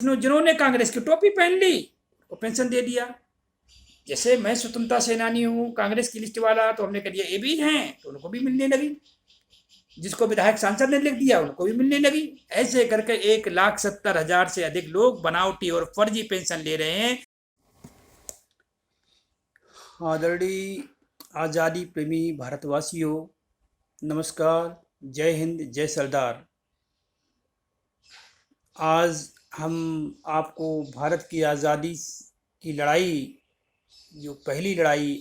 जिन्होंने कांग्रेस की टोपी पहन ली वो पेंशन दे दिया। जैसे मैं स्वतंत्रता सेनानी हूँ, कांग्रेस की लिस्ट वाला, तो हमने कह दिया ये भी हैं तो उनको भी मिलने लगी। जिसको विधायक सांसद ने लिख दिया उनको भी मिलने लगी। ऐसे करके 1,70,000 से अधिक लोग बनावटी और फर्जी पेंशन ले रहे हैं। आदरणीय आज़ादी प्रेमी भारतवासियों, नमस्कार, जय हिंद, जय सरदार। आज हम आपको भारत की आज़ादी की लड़ाई, जो पहली लड़ाई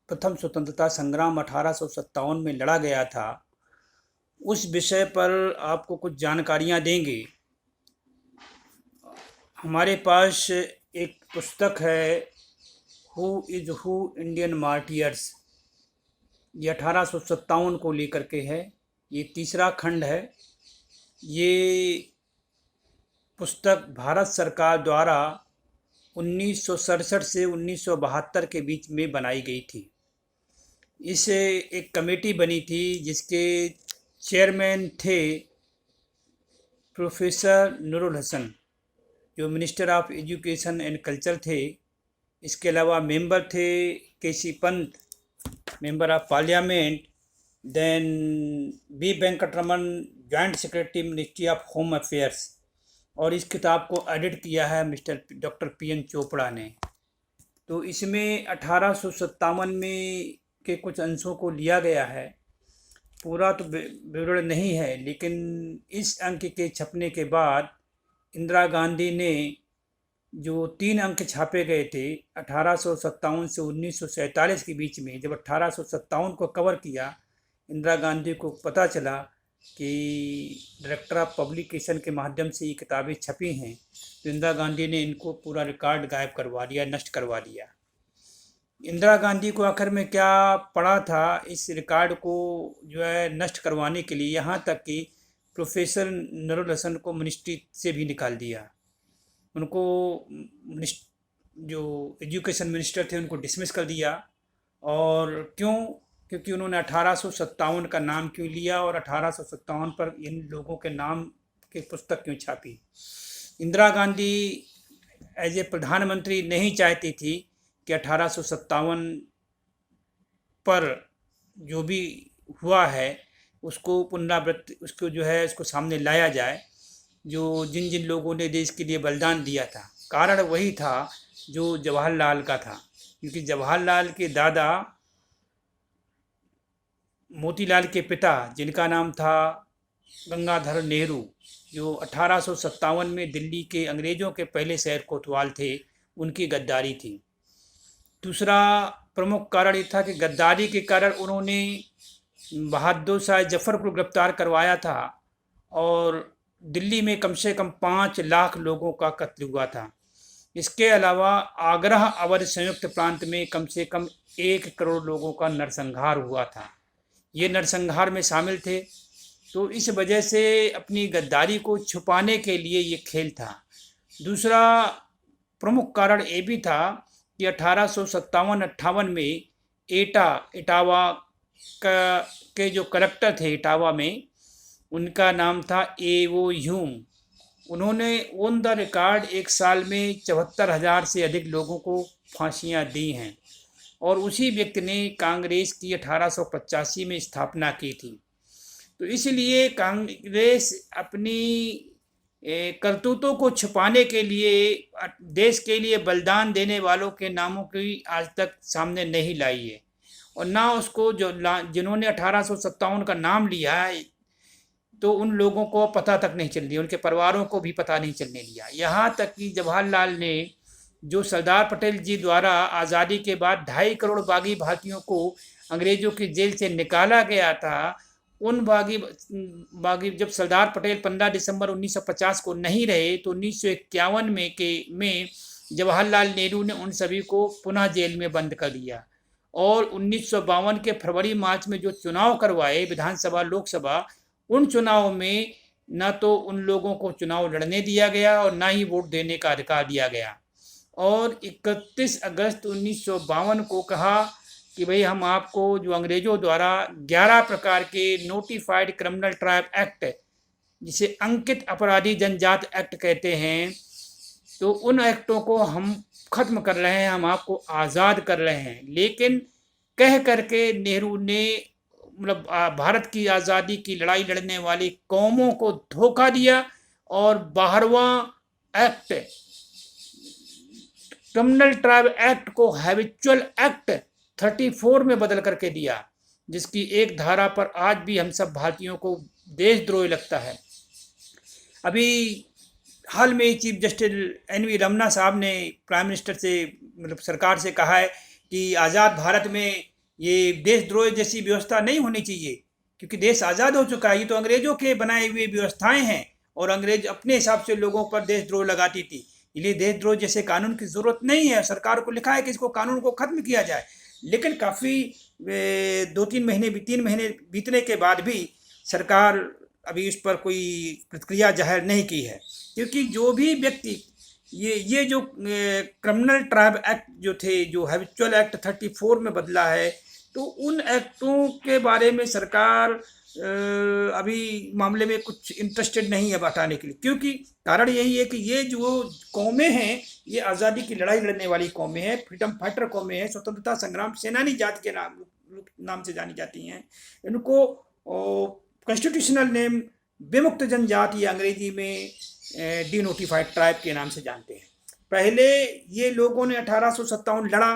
प्रथम स्वतंत्रता संग्राम 1857 में लड़ा गया था, उस विषय पर आपको कुछ जानकारियां देंगे। हमारे पास एक पुस्तक है, who is who Indian martyrs. ये 1857 को लेकर के है। ये तीसरा खंड है। ये पुस्तक भारत सरकार द्वारा 1967 से 1972 के बीच में बनाई गई थी। इसे एक कमेटी बनी थी जिसके चेयरमैन थे प्रोफेसर नूरुल हसन, जो minister of education and culture थे। इसके अलावा मेंबर थे K C Pant, member of parliament, then B Venkataraman, joint secretary ministry of home affairs, और इस किताब को एडिट किया है मिस्टर डॉक्टर पीएन चोपड़ा ने। तो इसमें 1857 में के कुछ अंशों को लिया गया है, पूरा तो विवरण नहीं है, लेकिन इस अंक के छपने के बाद इंदिरा गांधी ने जो 3 अंक छापे गए थे 1857 से 1947 के बीच में, जब 1857 को कवर किया, इंदिरा गांधी को पता चला कि डायरेक्टर ऑफ पब्लिकेशन के माध्यम से ये किताबें छपी हैं, तो इंदिरा गांधी ने इनको पूरा रिकॉर्ड गायब करवा दिया, नष्ट करवा दिया। इंदिरा गांधी को आखिर में क्या पड़ा था इस रिकॉर्ड को जो है नष्ट करवाने के लिए, यहाँ तक कि प्रोफेसर नूरुल हसन को मिनिस्ट्री से भी निकाल दिया। उनको जो एजुकेशन मिनिस्टर थे उनको डिसमिस कर दिया। और क्यों? क्योंकि उन्होंने 1857 का नाम क्यों लिया और 1857 पर इन लोगों के नाम की पुस्तक क्यों छापी। इंदिरा गांधी एज ए प्रधानमंत्री नहीं चाहती थी कि 1857 पर जो भी हुआ है उसको पुनरावृत्ति, उसको जो है उसको सामने लाया जाए, जो जिन जिन लोगों ने देश के लिए बलिदान दिया था। कारण वही था जो जवाहरलाल का था, क्योंकि जवाहरलाल के दादा मोतीलाल के पिता, जिनका नाम था गंगाधर नेहरू, जो 1857 में दिल्ली के अंग्रेज़ों के पहले शहर कोतवाल थे, उनकी गद्दारी थी। दूसरा प्रमुख कारण ये था कि गद्दारी के कारण उन्होंने बहादुर शाह जफर को गिरफ्तार करवाया था और दिल्ली में कम से कम 5 लाख लोगों का कत्ल हुआ था। इसके अलावा आगरा अवध संयुक्त प्रांत में कम से कम 1 करोड़ लोगों का नरसंहार हुआ था। ये नरसंहार में शामिल थे। तो इस वजह से अपनी गद्दारी को छुपाने के लिए ये खेल था। दूसरा प्रमुख कारण ये भी था कि 1857-58 में इटावा के जो कलेक्टर थे इटावा में, उनका नाम था एओ ह्यूम। उन्होंने ऑन द रिकॉर्ड एक साल में 74,000 से अधिक लोगों को फांसियां दी हैं, और उसी व्यक्ति ने कांग्रेस की 1885 में स्थापना की थी। तो इसलिए कांग्रेस अपनी करतूतों को छुपाने के लिए देश के लिए बलिदान देने वालों के नामों की आज तक सामने नहीं लाई है, और ना उसको जो जिन्होंने 1857 का नाम लिया है तो उन लोगों को पता तक नहीं चल दिया, उनके परिवारों को भी पता नहीं चलने दिया। यहाँ तक कि जवाहरलाल ने जो सरदार पटेल जी द्वारा आज़ादी के बाद 2.5 करोड़ बागी भारतीयों को अंग्रेज़ों की जेल से निकाला गया था, उन बागी जब सरदार पटेल 15 दिसंबर 1950 को नहीं रहे, तो 1951 में जवाहरलाल नेहरू ने उन सभी को पुनः जेल में बंद कर दिया। और 1952 के फरवरी मार्च में जो चुनाव करवाए विधानसभा लोकसभा, उन चुनाव में न तो उन लोगों को चुनाव लड़ने दिया गया और ना ही वोट देने का अधिकार दिया गया। और 31 अगस्त 1952 को कहा कि भाई हम आपको जो अंग्रेज़ों द्वारा 11 प्रकार के नोटिफाइड क्रिमिनल ट्राइब एक्ट जिसे अंकित अपराधी जनजात एक्ट कहते हैं, तो उन एक्टों को हम खत्म कर रहे हैं, हम आपको आज़ाद कर रहे हैं। लेकिन कह करके नेहरू ने मतलब भारत की आज़ादी की लड़ाई लड़ने वाली कौमों को धोखा दिया और 12वां एक्ट क्रिमिनल ट्राइब एक्ट को हैबिचुअल एक्ट 34 में बदल करके दिया, जिसकी एक धारा पर आज भी हम सब भारतीयों को देशद्रोही लगता है। अभी हाल में चीफ जस्टिस एन.वी. रमन्ना साहब ने प्राइम मिनिस्टर से मतलब सरकार से कहा है कि आज़ाद भारत में ये देशद्रोह जैसी व्यवस्था नहीं होनी चाहिए, क्योंकि देश आज़ाद हो चुका है। ये तो अंग्रेजों के बनाए हुए व्यवस्थाएं हैं और अंग्रेज अपने हिसाब से लोगों पर देशद्रोह लगाती थी, इसलिए देशद्रोह जैसे कानून की ज़रूरत नहीं है। सरकार को लिखा है कि इसको कानून को ख़त्म किया जाए, लेकिन काफ़ी 2-3 महीने 3 महीने बीतने के बाद भी सरकार अभी उस पर कोई प्रतिक्रिया जाहिर नहीं की है, क्योंकि जो भी व्यक्ति ये जो क्रिमिनल ट्राइब एक्ट जो थे, जो हैबिचुअल एक्ट 34 में बदला है, तो उन एक्टों के बारे में सरकार अभी मामले में कुछ इंटरेस्टेड नहीं है बताने के लिए, क्योंकि कारण यही है कि ये जो कौमें हैं ये आज़ादी की लड़ाई लड़ने वाली कौमें हैं, फ्रीडम फाइटर कौमें हैं, स्वतंत्रता संग्राम सेनानी जात के नाम से जानी जाती हैं। इनको कॉन्स्टिट्यूशनल नेम विमुक्त जनजाति या अंग्रेजी में डिनोटिफाइड ट्राइब के नाम से जानते हैं। पहले ये लोगों ने 1857 लड़ा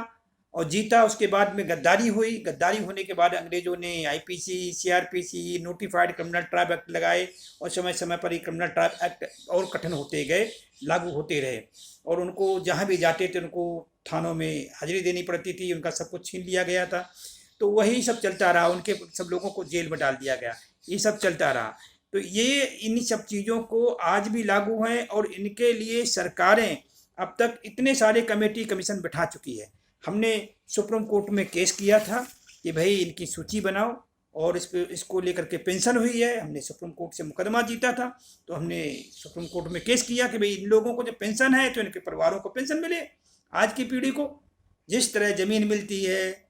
और जीता, उसके बाद में गद्दारी हुई। गद्दारी होने के बाद अंग्रेजों ने IPC, CrPC, notified criminal tribe act लगाए और समय समय पर ये क्रिमिनल ट्राइब एक्ट और कठिन होते गए, लागू होते रहे, और उनको जहाँ भी जाते थे उनको थानों में हाजिरी देनी पड़ती थी, उनका सब कुछ छीन लिया गया था। तो वही सब चलता रहा, उनके सब लोगों को जेल में डाल दिया गया, ये सब चलता रहा। तो ये इन सब चीज़ों को आज भी लागू हैं और इनके लिए सरकारें अब तक इतने सारे कमेटी कमीशन बिठा चुकी है। हमने सुप्रीम कोर्ट में केस किया था कि भाई इनकी सूची बनाओ, और इसको लेकर के पेंशन हुई है। हमने सुप्रीम कोर्ट से मुकदमा जीता था, तो हमने सुप्रीम कोर्ट में केस किया कि भाई इन लोगों को जब पेंशन है तो इनके परिवारों को पेंशन मिले। आज की पीढ़ी को जिस तरह ज़मीन मिलती है,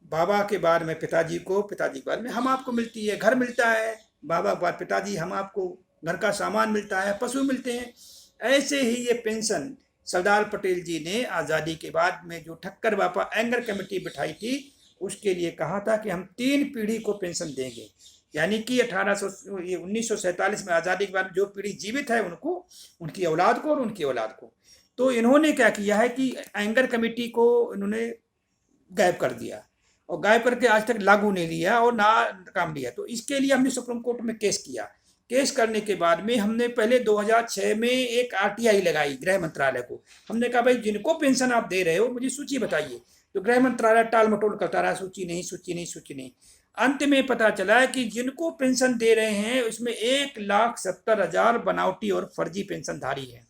बाबा के बाद में पिताजी को, पिताजी के बाद में हम आपको मिलती है, घर मिलता है, बाबा के बाद पिताजी, हम आपको घर का सामान मिलता है, पशु मिलते हैं, ऐसे ही ये पेंशन सरदार पटेल जी ने आज़ादी के बाद में जो ठक्कर बापा एंगर कमेटी बिठाई थी, उसके लिए कहा था कि हम 3 पीढ़ी को पेंशन देंगे। यानी कि 1947 में आज़ादी के बाद जो पीढ़ी जीवित है उनको, उनकी औलाद को और उनकी औलाद को। तो इन्होंने क्या किया है कि एंगर कमेटी को इन्होंने गायब कर दिया, और गायब करके आज तक लागू नहीं लिया और ना काम लिया। तो इसके लिए हमने सुप्रीम कोर्ट में केस किया। केस करने के बाद में हमने पहले 2006 में एक आरटीआई लगाई गृह मंत्रालय को। हमने कहा भाई जिनको पेंशन आप दे रहे हो मुझे सूची बताइए। तो गृह मंत्रालय टाल मटोल करता रहा, सूची नहीं, सूची नहीं, सूची नहीं। अंत में पता चला कि जिनको पेंशन दे रहे हैं उसमें 1,70,000 बनावटी और फर्जी पेंशनधारी है,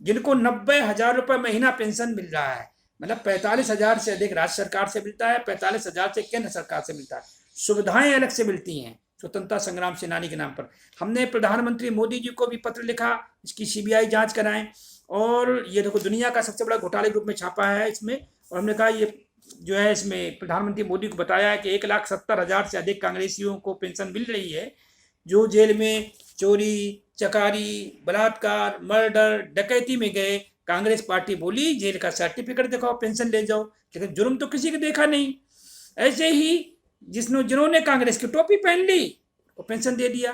जिनको 90,000 रुपये महीना पेंशन मिल रहा है। मतलब 45,000 से अधिक राज्य सरकार से मिलता है, 45,000 से केंद्र सरकार से मिलता है। सुविधाएं अलग से मिलती हैं स्वतंत्रता संग्राम सेनानी के नाम पर। हमने प्रधानमंत्री मोदी जी को भी पत्र लिखा, इसकी सीबीआई जांच कराएं, और ये देखो दुनिया का सबसे बड़ा घोटाले के रूप में छापा है इसमें। और हमने कहा ये जो है इसमें प्रधानमंत्री मोदी को बताया है कि 1,70,000 से अधिक कांग्रेसियों को पेंशन मिल रही है, जो जेल में चोरी, चकारी, बलात्कार, मर्डर, डकैती में गए। कांग्रेस पार्टी बोली जेल का सर्टिफिकेट दिखाओ, पेंशन ले जाओ, लेकिन जुर्म तो किसी को देखा नहीं। ऐसे ही जिन्होंने कांग्रेस की टोपी पहन ली वो पेंशन दे दिया।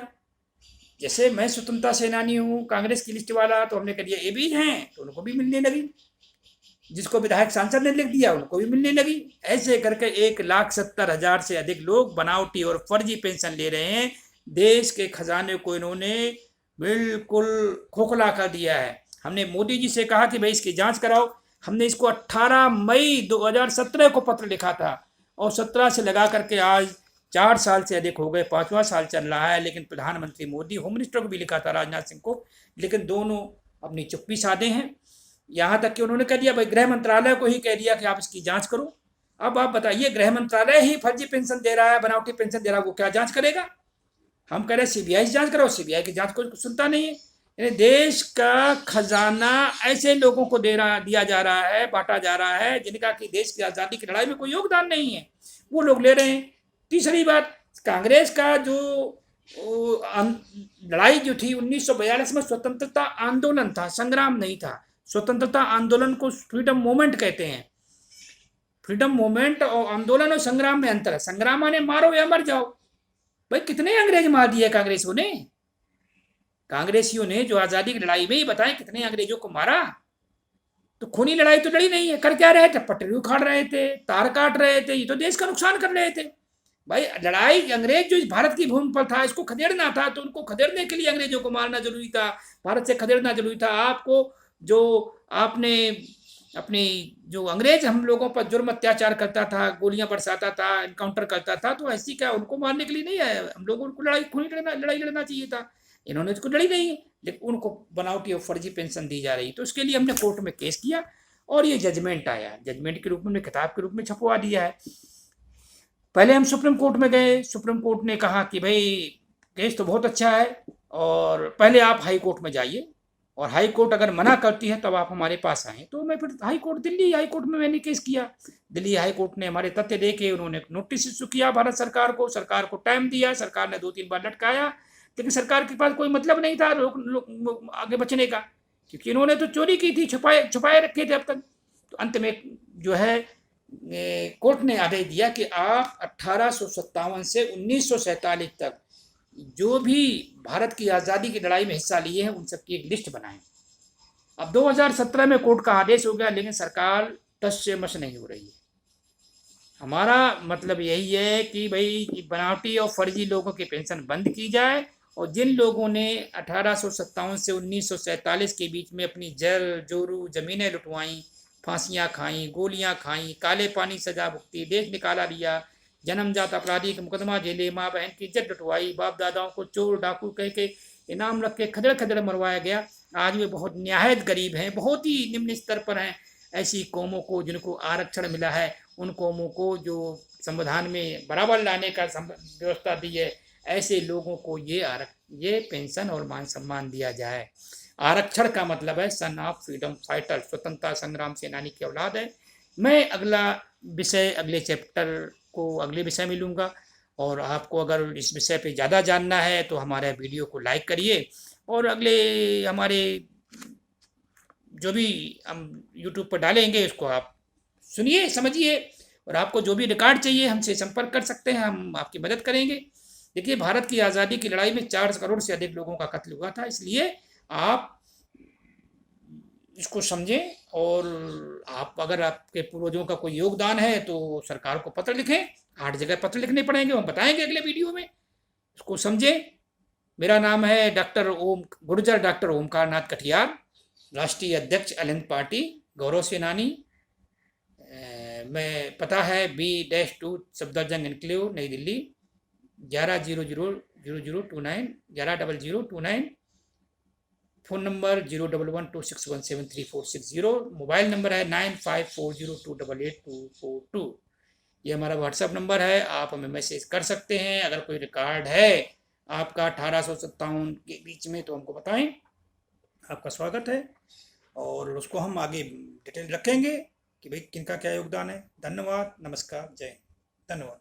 जैसे मैं स्वतंत्रता सेनानी हूँ, कांग्रेस की लिस्ट वाला, तो हमने कह दिया ये भी हैं, तो उनको भी मिलने लगी। जिसको विधायक सांसद ने लिख दिया उनको भी मिलने लगी। ऐसे करके 1,70,000 से अधिक लोग बनावटी और फर्जी पेंशन ले रहे हैं। देश के खजाने को इन्होंने बिल्कुल खोखला कर दिया है। हमने मोदी जी से कहा कि भाई इसकी जांच कराओ। हमने इसको 18 मई 2017 को पत्र लिखा था, और 17 से लगा करके आज 4 साल से अधिक हो गए, 5वां साल चल रहा है। लेकिन प्रधानमंत्री मोदी, होम मिनिस्टर को भी लिखा था, राजनाथ सिंह को, लेकिन दोनों अपनी चुप्पी साधे हैं। यहाँ तक कि उन्होंने कह दिया भाई गृह मंत्रालय को ही कह दिया कि आप इसकी जांच करो। अब आप बताइए, गृह मंत्रालय ही फर्जी पेंशन दे रहा है, बनावटी पेंशन दे रहा है, वो क्या जांच करेगा? हम कह रहे हैं सीबीआई से जांच करो, सीबीआई की जांच को सुनता नहीं है। यानी देश का खजाना ऐसे लोगों को दिया जा रहा है, बांटा जा रहा है जिनका कि देश की आज़ादी की लड़ाई में कोई योगदान नहीं है, वो लोग ले रहे हैं। तीसरी बात, कांग्रेस का जो लड़ाई जो थी 1942 में स्वतंत्रता आंदोलन था, संग्राम नहीं था। स्वतंत्रता आंदोलन को फ्रीडम मूवमेंट कहते हैं। फ्रीडम मूवमेंट और आंदोलन और संग्राम में अंतर है। संग्राम माने मारो या मर जाओ। भाई कितने अंग्रेज मार दिए कांग्रेसियों ने। कांग्रेसियों ने जो आजादी की लड़ाई में ही बताए कितने अंग्रेजों को मारा। तो खूनी लड़ाई तो लड़ी नहीं है। कर क्या रहे थे? पटरी उखाड़ रहे थे, तार काट रहे थे, ये तो देश का नुकसान कर रहे थे। भाई लड़ाई, अंग्रेज जो इस भारत की भूमि पर था, इसको खदेड़ना था, तो उनको खदेड़ने के लिए अंग्रेजों को मारना जरूरी था, भारत से खदेड़ना जरूरी था। आपको जो आपने अपनी जो अंग्रेज हम लोगों पर जुर्म अत्याचार करता था, गोलियां बरसाता था, इनकाउंटर करता था, तो ऐसी क्या उनको मारने के लिए नहीं है। हम लोगों को लड़ाई लड़ना चाहिए था। इन्होंने इसको लड़ी नहीं, लेकिन उनको बनावटी और फर्जी पेंशन दी जा रही। तो उसके लिए हमने कोर्ट में केस किया और ये जजमेंट आया। जजमेंट के रूप में किताब के रूप में छपवा दिया है। पहले हम सुप्रीम कोर्ट में गए। सुप्रीम कोर्ट ने कहा कि भाई केस तो बहुत अच्छा है और पहले आप हाई कोर्ट में जाइए, और हाई कोर्ट अगर मना करती है तब आप हमारे पास आए। तो मैं फिर दिल्ली हाई कोर्ट में मैंने केस किया। दिल्ली हाई कोर्ट ने हमारे तथ्य देके उन्होंने नोटिस इशू किया भारत सरकार को। सरकार को टाइम दिया, सरकार ने 2-3 बार लटकाया, लेकिन सरकार के पास कोई मतलब नहीं था आगे बचने का, क्योंकि इन्होंने तो चोरी की थी, छुपाए रखे थे अब तक। तो अंत में जो है कोर्ट ने आदेश दिया कि आप 1857 से 1947 तक जो भी भारत की आज़ादी की लड़ाई में हिस्सा लिए हैं उन सबकी एक लिस्ट बनाएं। अब 2017 में कोर्ट का आदेश हो गया, लेकिन सरकार टस से मस नहीं हो रही है। हमारा मतलब यही है कि भाई बनावटी और फर्जी लोगों की पेंशन बंद की जाए, और जिन लोगों ने 1857 से 1947 के बीच में अपनी जल जोरू जमीनें लुटवाई, फांसियां खाई, गोलियां खाई, काले पानी सजा भुगती, देश निकाला लिया, जन्मजात अपराधी के मुकदमा झेले, माँ बहन की इज्जत लुटवाई, बाप दादाओं को चोर डाकू कह के इनाम रख के खदड़ खदड़ मरवाया गया, आज वे बहुत निहायत गरीब हैं, बहुत ही निम्न स्तर पर हैं। ऐसी कौमों को जिनको आरक्षण मिला है, उन कौमों को जो संविधान में बराबर लाने का व्यवस्था दी है, ऐसे लोगों को ये पेंशन और मान सम्मान दिया जाए। आरक्षण का मतलब है सन ऑफ फ्रीडम फाइटर, स्वतंत्रता संग्राम सेनानी की औलाद है। मैं अगला विषय, अगले चैप्टर को अगले विषय में लूँगा, और आपको अगर इस विषय पे ज़्यादा जानना है तो हमारे वीडियो को लाइक करिए, और अगले हमारे जो भी हम यूट्यूब पर डालेंगे उसको आप सुनिए, समझिए, और आपको जो भी रिकॉर्ड चाहिए हमसे संपर्क कर सकते हैं, हम आपकी मदद करेंगे। देखिए, भारत की आज़ादी की लड़ाई में 4 करोड़ से अधिक लोगों का कत्ल हुआ था, इसलिए आप इसको समझें, और आप अगर आपके पूर्वजों का कोई योगदान है तो सरकार को पत्र लिखें। 8 जगह पत्र लिखने पड़ेंगे, हम बताएंगे अगले वीडियो में, इसको समझें। मेरा नाम है गुर्जर डॉक्टर ओमकार नाथ कटियार, राष्ट्रीय अध्यक्ष अलिंद पार्टी, गौरव सेनानी। मैं पता है B-2 सफदरजंग एनक्लेव, नई Delhi 11000029, 110029। Phone number 0112617340। Mobile number है 9540288242। ये हमारा व्हाट्सएप नंबर है, आप हमें मैसेज कर सकते हैं। अगर कोई रिकॉर्ड है आपका 1857 के बीच में तो हमको बताएं, आपका स्वागत है, और उसको हम आगे डिटेल रखेंगे कि भाई किनका क्या योगदान है। धन्यवाद, नमस्कार, जय हिंद, धन्यवाद।